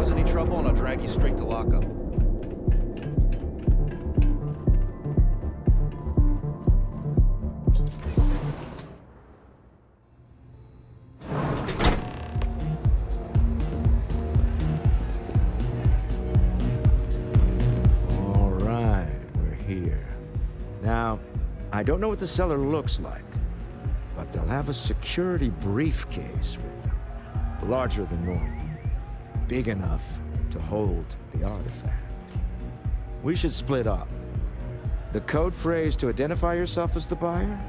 Cause any trouble and I'll drag you straight to lockup. I don't know what the cellar looks like, but they'll have a security briefcase with them, larger than normal, big enough to hold the artifact. We should split up. The code phrase to identify yourself as the buyer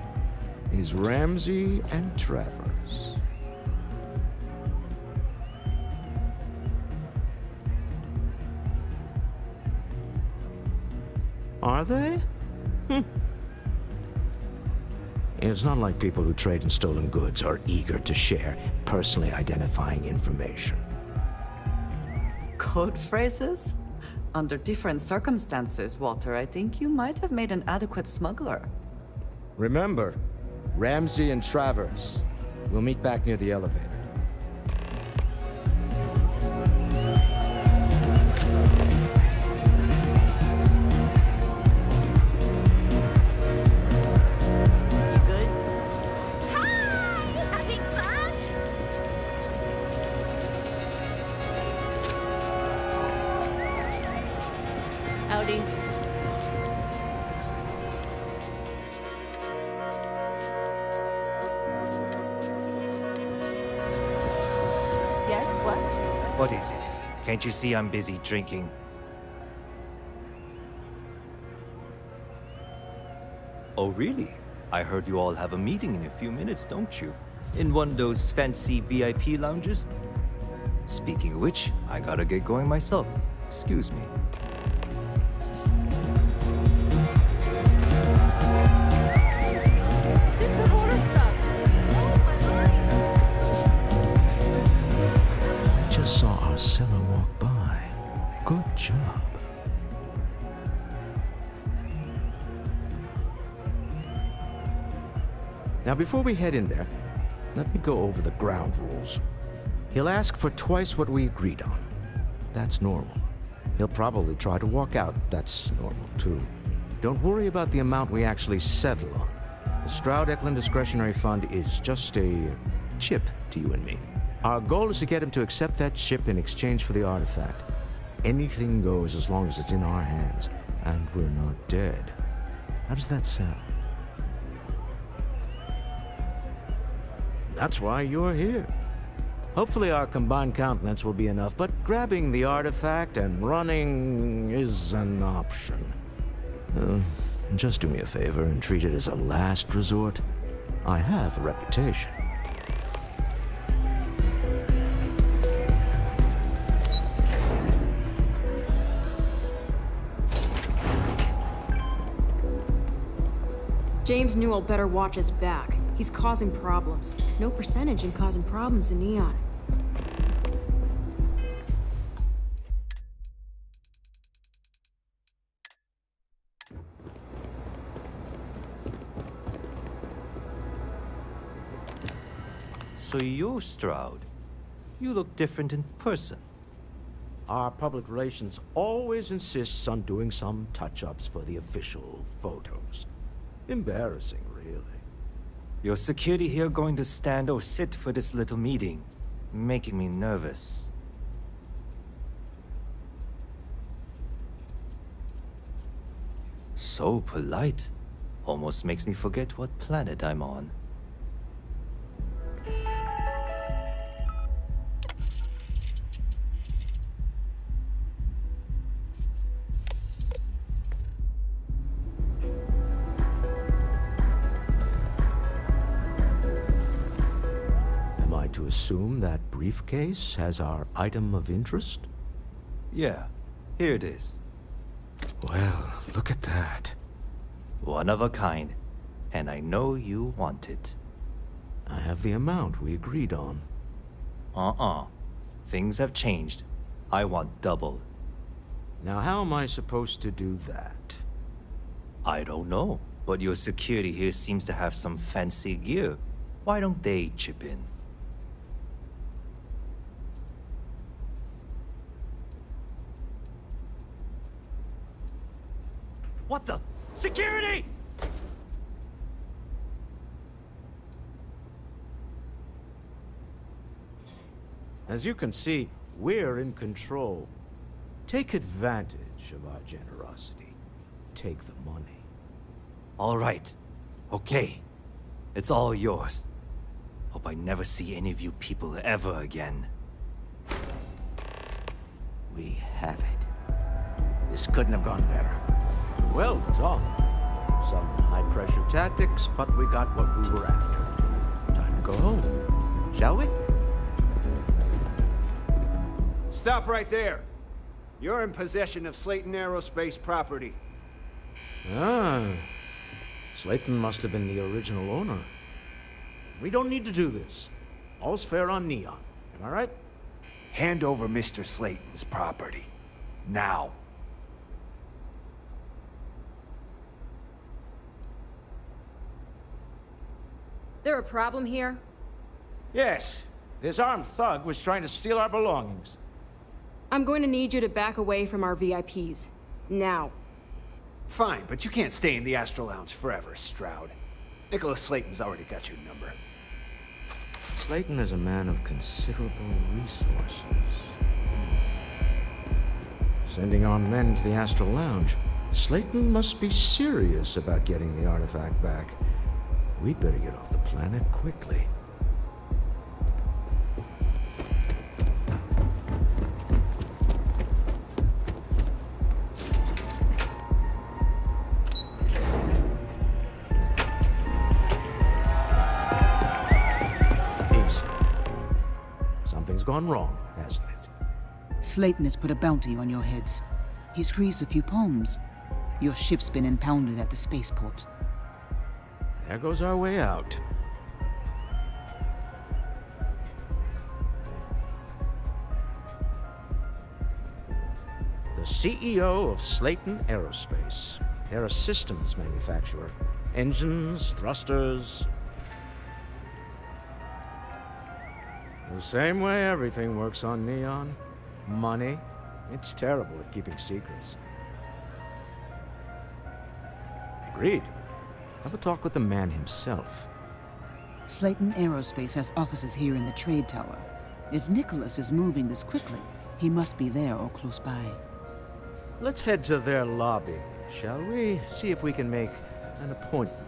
is Ramsey and Travers. Are they? It's not like people who trade in stolen goods are eager to share personally identifying information. Code phrases? Under different circumstances, Walter, I think you might have made an adequate smuggler. Remember, Ramsey and Travers. We'll meet back near the elevator. Yes, what? What is it? Can't you see I'm busy drinking? Oh, really? I heard you all have a meeting in a few minutes, don't you? In one of those fancy VIP lounges? Speaking of which, I gotta get going myself. Excuse me. Saw our seller walk by. Good job. Now, before we head in there, let me go over the ground rules. He'll ask for twice what we agreed on. That's normal. He'll probably try to walk out. That's normal, too. Don't worry about the amount we actually settle on. The Stroud-Eklund Discretionary Fund is just a chip to you and me. Our goal is to get him to accept that chip in exchange for the artifact. Anything goes as long as it's in our hands, and we're not dead. How does that sound? That's why you're here. Hopefully our combined countenance will be enough, but grabbing the artifact and running is an option. Just do me a favor and treat it as a last resort. I have a reputation. James Newell better watch his back. He's causing problems. No percentage in causing problems in Neon. So you're Stroud. You look different in person. Our public relations always insists on doing some touch-ups for the official photos. Embarrassing, really. Your security here going to stand or sit for this little meeting, making me nervous. So polite. Almost makes me forget what planet I'm on. To assume that briefcase has our item of interest? Yeah, here it is. Well, look at that. One of a kind, and I know you want it. I have the amount we agreed on. Things have changed. I want double. Now, how am I supposed to do that? I don't know, but your security here seems to have some fancy gear. Why don't they chip in? What the? Security! As you can see, we're in control. Take advantage of our generosity. Take the money. All right. Okay. It's all yours. Hope I never see any of you people ever again. We have it. This couldn't have gone better. Well done. Some high-pressure tactics, but we got what we were after. Time to go home. Shall we? Stop right there. You're in possession of Slayton Aerospace property. Ah. Slayton must have been the original owner. We don't need to do this. All's fair on Neon. Am I right? Hand over Mr. Slayton's property. Now. There a problem here? Yes. This armed thug was trying to steal our belongings. I'm going to need you to back away from our VIPs. Now. Fine, but you can't stay in the Astral Lounge forever, Stroud. Nicholas Slayton's already got your number. Slayton is a man of considerable resources. Sending armed men to the Astral Lounge. Slayton must be serious about getting the artifact back. We'd better get off the planet quickly. Something's gone wrong, hasn't it? Slayton has put a bounty on your heads. He's greased a few palms. Your ship's been impounded at the spaceport. There goes our way out. The CEO of Slayton Aerospace. They're a systems manufacturer. Engines, thrusters. The same way everything works on Neon. Money. It's terrible at keeping secrets. Agreed. Have a talk with the man himself. Slayton Aerospace has offices here in the trade tower. If Nicholas is moving this quickly, he must be there or close by. Let's head to their lobby, shall we? See if we can make an appointment.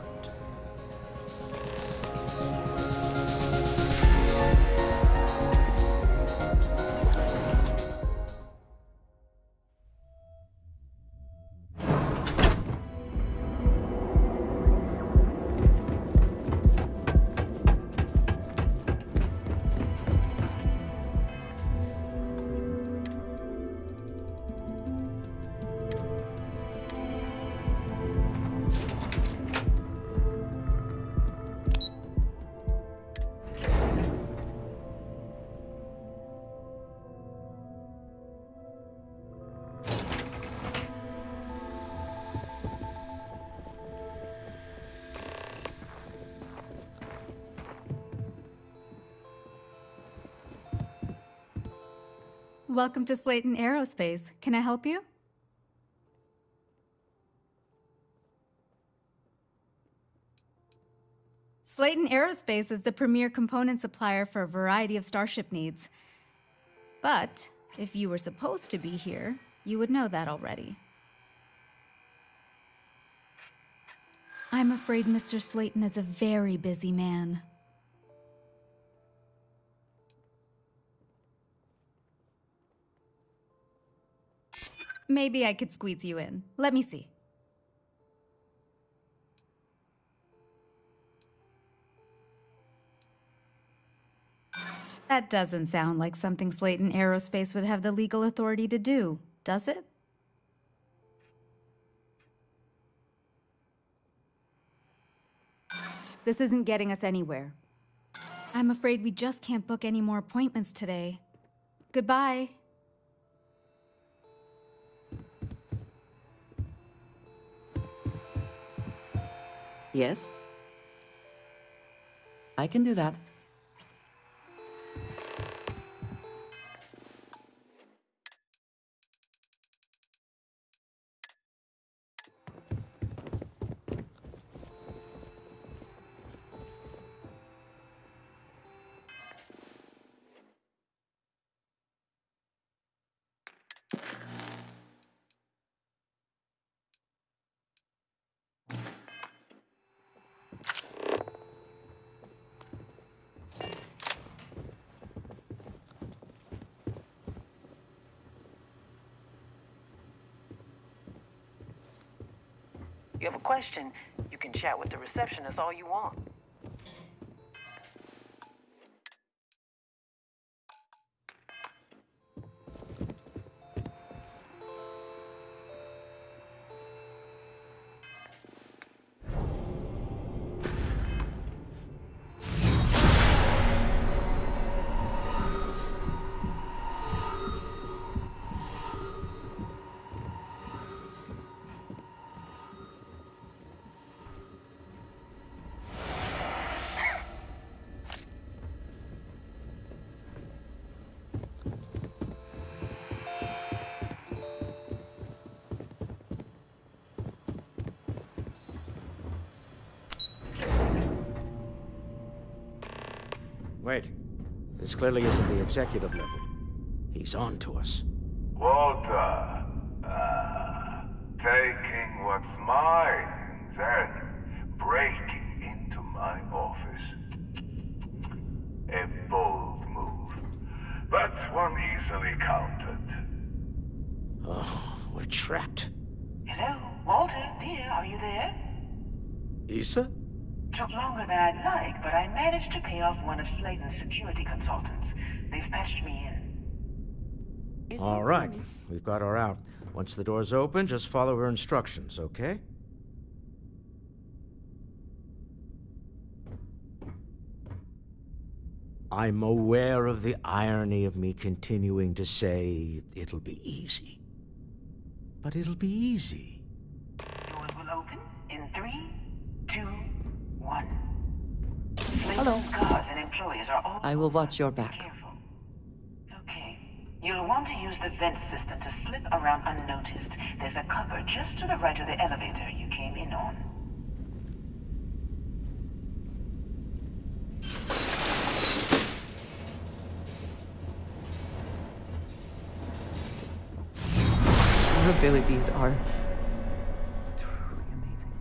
Welcome to Slayton Aerospace. Can I help you? Slayton Aerospace is the premier component supplier for a variety of starship needs. But if you were supposed to be here, you would know that already. I'm afraid Mr. Slayton is a very busy man. Maybe I could squeeze you in. Let me see. That doesn't sound like something Slayton Aerospace would have the legal authority to do, does it? This isn't getting us anywhere. I'm afraid we just can't book any more appointments today. Goodbye. Yes? I can do that. You have a question, you can chat with the receptionist all you want. Wait. This clearly isn't the executive level. He's on to us. Walter. Taking what's mine and then breaking into my office. A bold move, but one easily countered. Oh, we're trapped. Hello, Walter, dear, are you there? Issa? Took longer than I'd like, but I managed to pay off one of Slayton's security consultants. They've patched me in. All right, we've got her out. Once the door's open, just follow her instructions, okay? I'm aware of the irony of me continuing to say it'll be easy. But it'll be easy. Doors will open in 3, 2, 1. Slayton's guards and employees are all... I will watch your back. Careful. Okay. You'll want to use the vent system to slip around unnoticed. There's a cupboard just to the right of the elevator you came in on. Your abilities are truly amazing.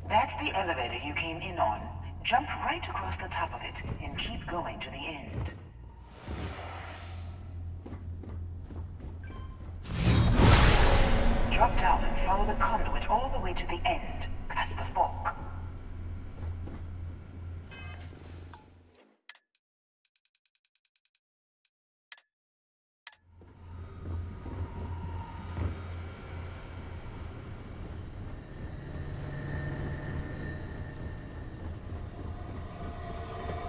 That's the elevator you came in on. Jump right across the top of it and keep going to the end. Drop down and follow the conduit all the way to the end, past the fork.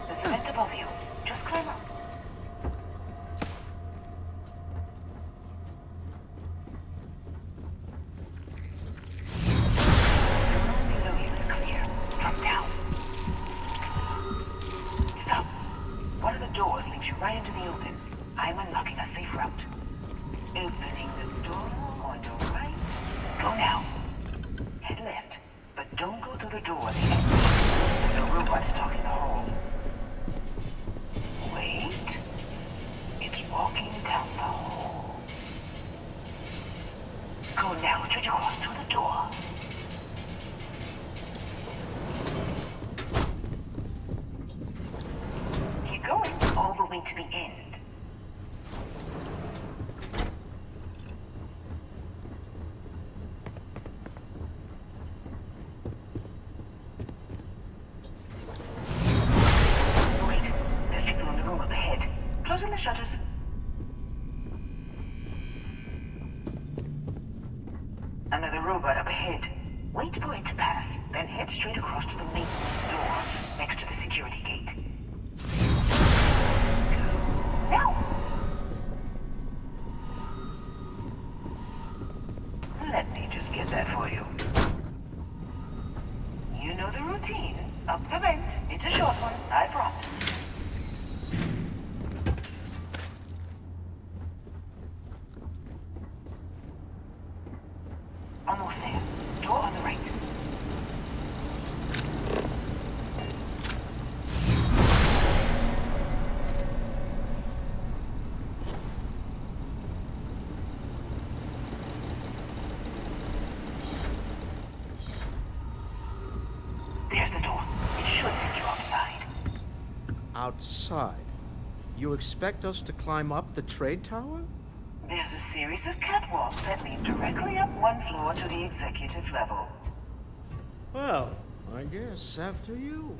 There's a vent above you. Just climb up. Below you is clear. Drop down. Stop. One of the doors leads you right into the open. I'm unlocking a safe route. Opening the door on the right. Go now. Head left, but don't go through the door at the end. There's a robot stuck in the hole. Wait. It's walking down the hole. Go now, straight across to the door. Keep going all the way to the end. Wait, there's people in the room up ahead. Closing the shutters. Another robot up ahead. Wait for it to pass, then head straight across to the maintenance door next to the security gate. Go now! Let me just get that for you. You know the routine. Up the vent. It's a short one, I promise. Almost there. Door on the right. There's the door. It should take you outside. Outside? You expect us to climb up the trade tower? There's a series of catwalks that lead directly up one floor to the executive level. Well, I guess after you.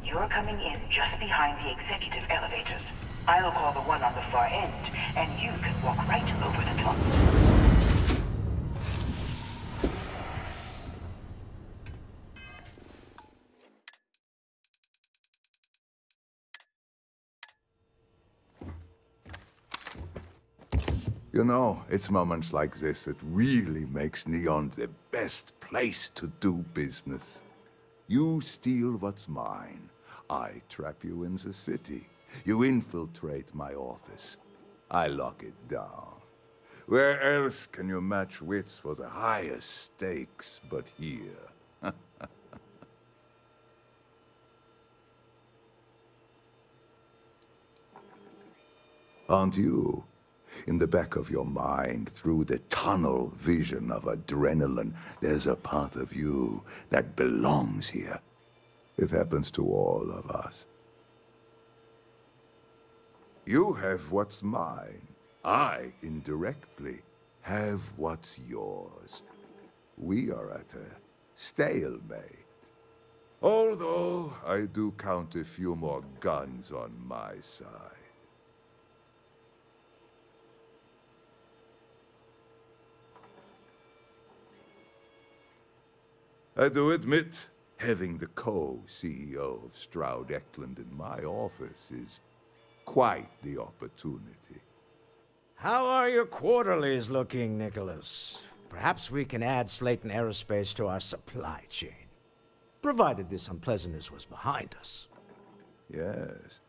You're coming in just behind the executive elevators. I'll call the one on the far end, and you can walk right over the top. You know, it's moments like this that really makes Neon the best place to do business. You steal what's mine. I trap you in the city. You infiltrate my office. I lock it down. Where else can you match wits for the highest stakes but here? Aren't you? In the back of your mind, through the tunnel vision of adrenaline, there's a part of you that belongs here. It happens to all of us. You have what's mine. I, indirectly, have what's yours. We are at a stalemate. Although I do count a few more guns on my side. I do admit, having the co-CEO of Stroud Eklund in my office is quite the opportunity. How are your quarterlies looking, Nicholas? Perhaps we can add Slayton Aerospace to our supply chain, provided this unpleasantness was behind us. Yes,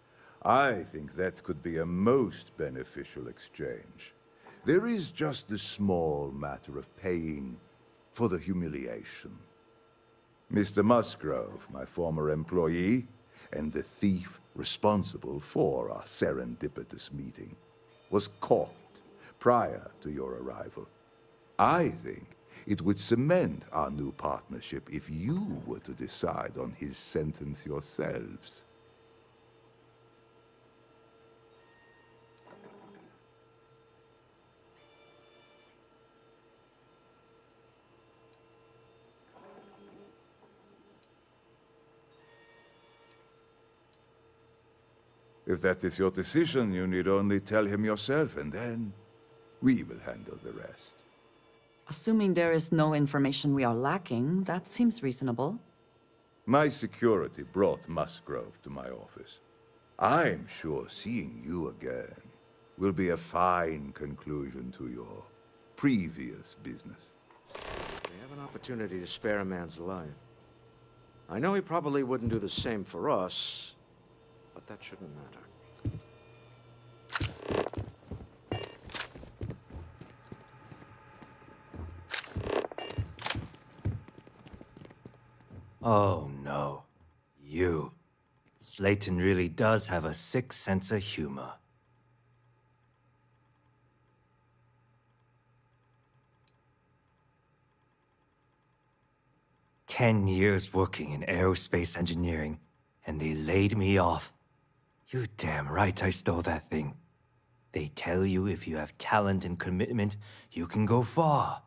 I think that could be a most beneficial exchange. There is just the small matter of paying for the humiliation. Mr. Musgrove, my former employee, and the thief responsible for our serendipitous meeting, was caught prior to your arrival. I think it would cement our new partnership if you were to decide on his sentence yourselves. If that is your decision, you need only tell him yourself, and then we will handle the rest. Assuming there is no information we are lacking, that seems reasonable. My security brought Musgrove to my office. I'm sure seeing you again will be a fine conclusion to your previous business. We have an opportunity to spare a man's life. I know he probably wouldn't do the same for us, but that shouldn't matter. Oh no. You. Slayton really does have a sick sense of humor. "10 years working in aerospace engineering, and they laid me off. You damn right I stole that thing. They tell you if you have talent and commitment, you can go far.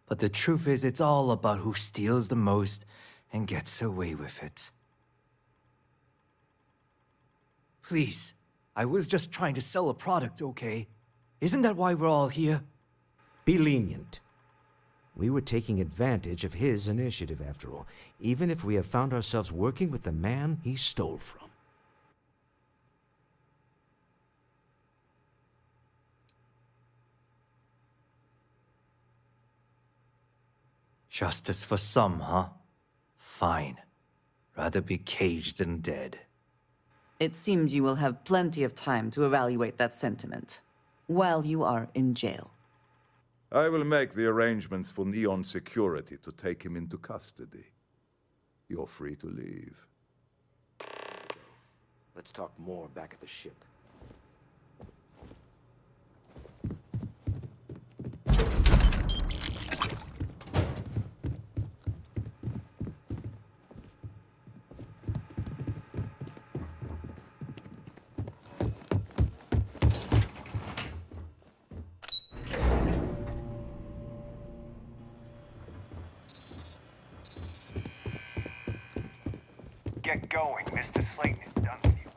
But the truth is, it's all about who steals the most and gets away with it. Please, I was just trying to sell a product, okay? Isn't that why we're all here?" Be lenient. We were taking advantage of his initiative, after all, even if we have found ourselves working with the man he stole from. Justice for some, huh? Fine. Rather be caged than dead. It seems you will have plenty of time to evaluate that sentiment while you are in jail. I will make the arrangements for Neon Security to take him into custody. You're free to leave. Let's talk more back at the ship. Get going. Mr. Slayton is done with you.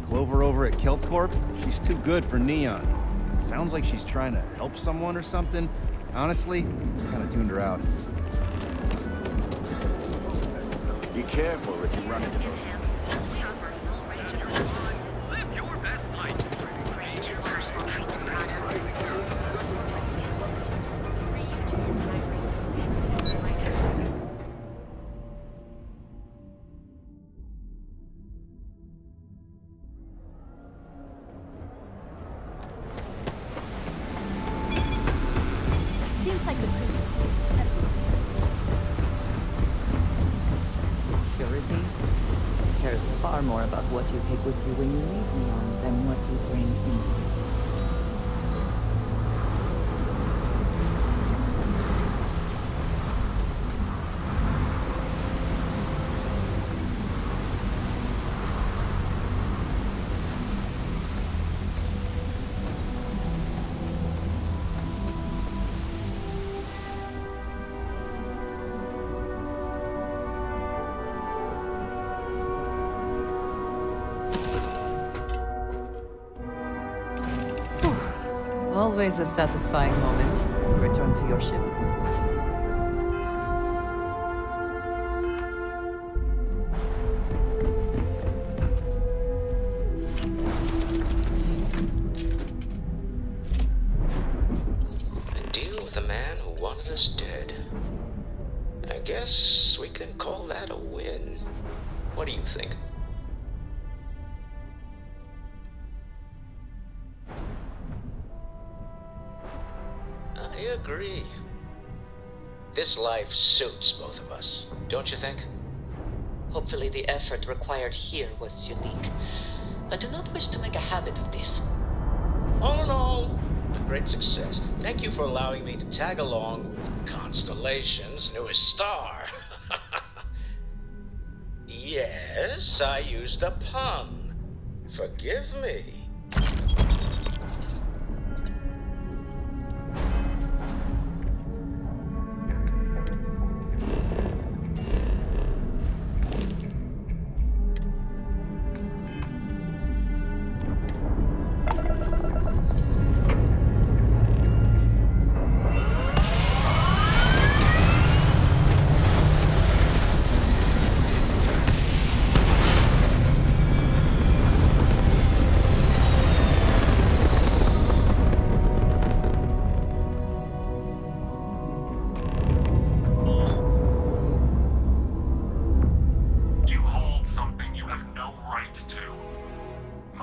Clover over at Kelp Corp? She's too good for Neon. Sounds like she's trying to help someone or something. Honestly, kind of tuned her out. Be careful if you run into those. Live your best life. Seems like the principal. Security cares far more about what you take with you when you leave Neon than what you bring into it. Always a satisfying moment to return to your ship. A deal with a man who wanted us dead. I guess we can call that a win. What do you think? I agree. This life suits both of us, don't you think? Hopefully the effort required here was unique. I do not wish to make a habit of this. All in all, a great success. Thank you for allowing me to tag along with Constellation's newest star. Yes, I used a pun. Forgive me.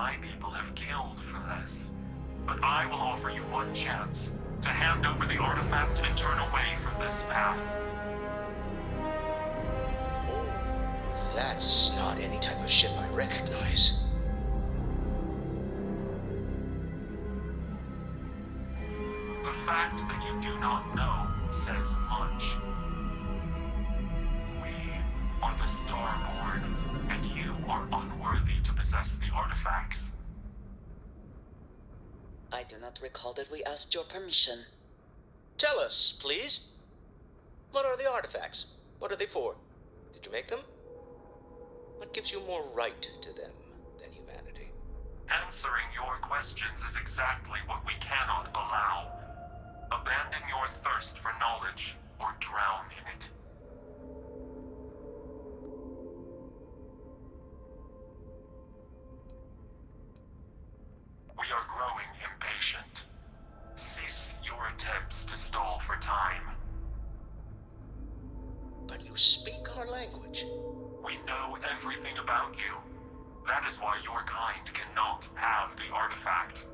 my people have killed for this. But I will offer you one chance to hand over the artifact and turn away from this path. Oh, that's not any type of ship I recognize. The fact that you do not know says much. We are the Starborn, and you are unworthy to possess the artifacts. I do not recall that we asked your permission. Tell us, please. What are the artifacts? What are they for? Did you make them? What gives you more right to them than humanity? Answering your questions is exactly what we cannot allow. Abandon your thirst for knowledge, or drown in it. We are growing impatient. Cease your attempts to stall for time. But you speak our language. We know everything about you. That is why your kind cannot have the artifact.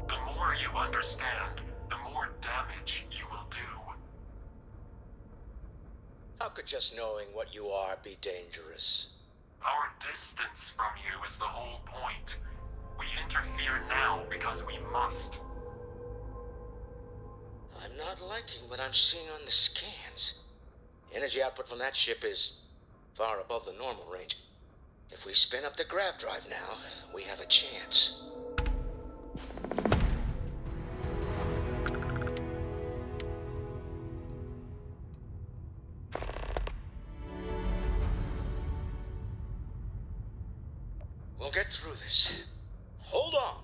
The more you understand, the more damage you will do. How could just knowing what you are be dangerous? Our distance from you is the whole point. We interfere now because we must. I'm not liking what I'm seeing on the scans. Energy output from that ship is far above the normal range. If we spin up the grav drive now, we have a chance. We'll get through this. Hold on.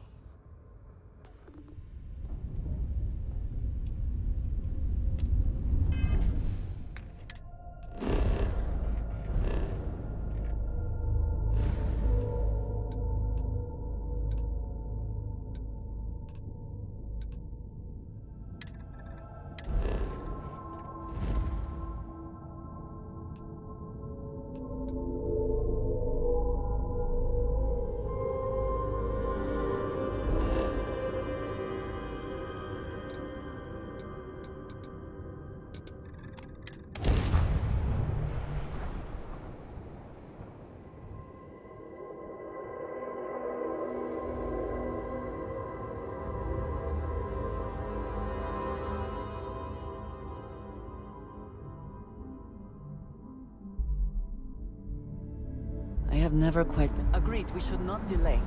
I have never quite... Agreed, we should not delay.